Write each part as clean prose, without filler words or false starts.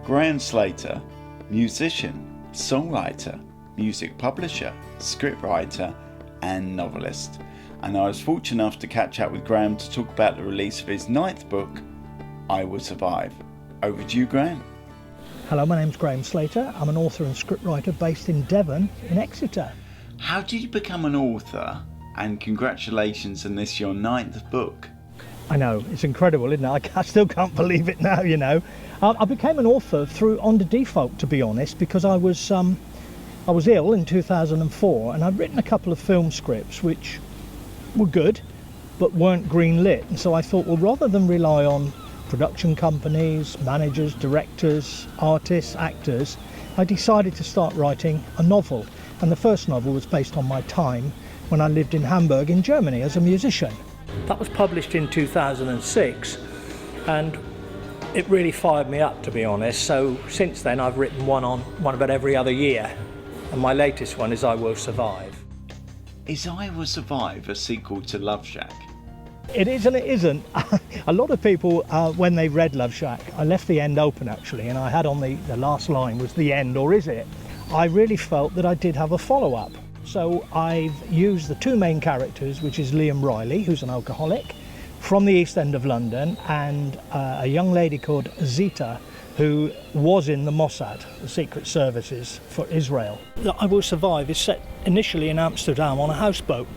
Graham Sclater, musician, songwriter, music publisher, scriptwriter and novelist. And I was fortunate enough to catch up with Graham to talk about the release of his 9th book, I Will Survive. Over to you, Graham. Hello, my name's Graham Sclater. I'm an author and scriptwriter based in Devon in Exeter. How did you become an author? And congratulations on this, your 9th book. I know, it's incredible, isn't it? I still can't believe it now, you know. I became an author on the default, to be honest, because I was ill in 2004 and I'd written a couple of film scripts which were good but weren't green lit. And so I thought, well, rather than rely on production companies, managers, directors, artists, actors, I decided to start writing a novel. And the first novel was based on my time when I lived in Hamburg in Germany as a musician. That was published in 2006 and it really fired me up, to be honest. So since then I've written one about every other year, and my latest one is I Will Survive. Is I Will Survive a sequel to Love Shack? It is and it isn't. A lot of people, when they read Love Shack, I left the end open actually, and I had on the last line was the end, or is it? I really felt that I did have a follow-up. So I've used the two main characters, which is Liam Reilly, who's an alcoholic from the East End of London, and a young lady called Zita, who was in the Mossad, the secret services for Israel. I Will Survive is set initially in Amsterdam on a houseboat,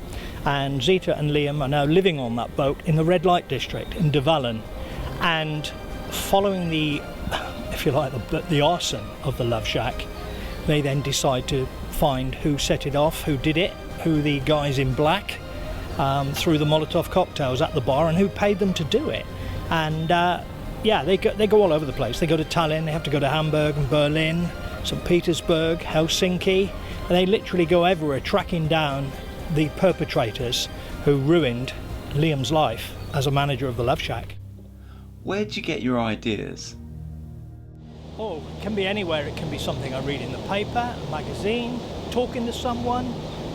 and Zita and Liam are now living on that boat in the red light district in De Wallen. And following the, if you like, the arson of the Love Shack, they then decide to find who set it off, who did it, who the guys in black threw the Molotov cocktails at the bar, and who paid them to do it. And yeah, they go all over the place. They go to Tallinn, they have to go to Hamburg and Berlin, St. Petersburg, Helsinki, and they literally go everywhere tracking down the perpetrators who ruined Liam's life as a manager of the Love Shack. Where'd you get your ideas? Oh, it can be anywhere. It can be something I read in the paper, a magazine, talking to someone,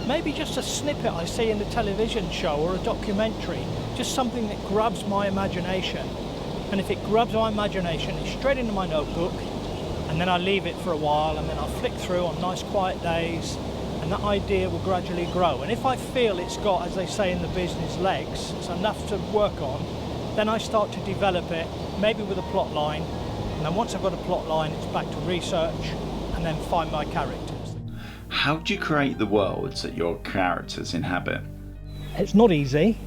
maybe just a snippet I see in a television show or a documentary, just something that grabs my imagination. And if it grabs my imagination, it's straight into my notebook, and then I leave it for a while, and then I'll flick through on nice quiet days, and that idea will gradually grow. And if I feel it's got, as they say in the business, legs, it's enough to work on, then I start to develop it, maybe with a plot line. And then once I've got a plot line, it's back to research and then find my characters. How do you create the worlds that your characters inhabit? It's not easy,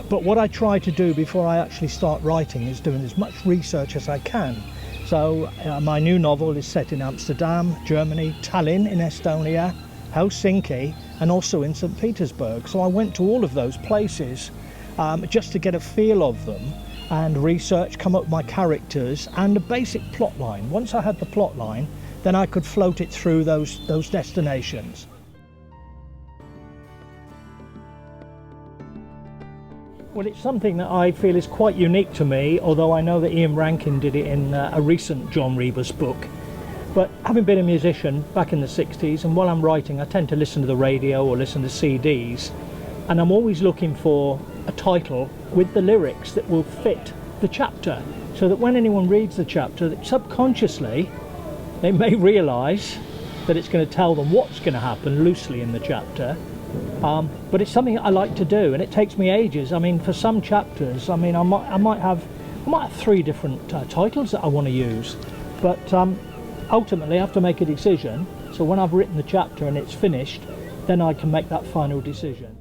but what I try to do before I actually start writing is doing as much research as I can. So my new novel is set in Amsterdam, Germany, Tallinn in Estonia, Helsinki, and also in St. Petersburg. So I went to all of those places just to get a feel of them, and research, come up with my characters and a basic plot line. Once I had the plot line, then I could float it through those destinations. Well, it's something that I feel is quite unique to me, although I know that Ian Rankin did it in a recent John Rebus book. But having been a musician back in the 60s, and while I'm writing, I tend to listen to the radio or listen to CDs, and I'm always looking for a title with the lyrics that will fit the chapter, so that when anyone reads the chapter, that subconsciously they may realise that it's going to tell them what's going to happen loosely in the chapter. But it's something I like to do, and it takes me ages. I mean, for some chapters, I mean, I might have 3 different titles that I want to use, but ultimately I have to make a decision. So when I've written the chapter and it's finished, then I can make that final decision.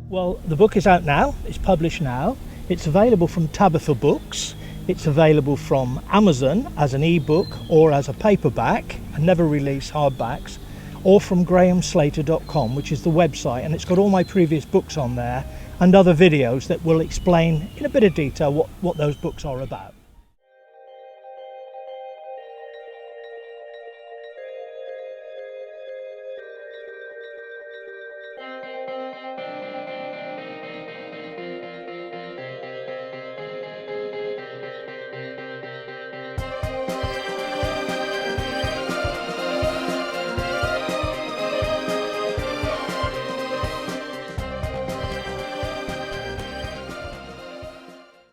Well, the book is out now, it's published now, it's available from Tabitha Books, it's available from Amazon as an ebook or as a paperback, I never release hardbacks, or from grahamslater.com, which is the website, and it's got all my previous books on there and other videos that will explain in a bit of detail what those books are about.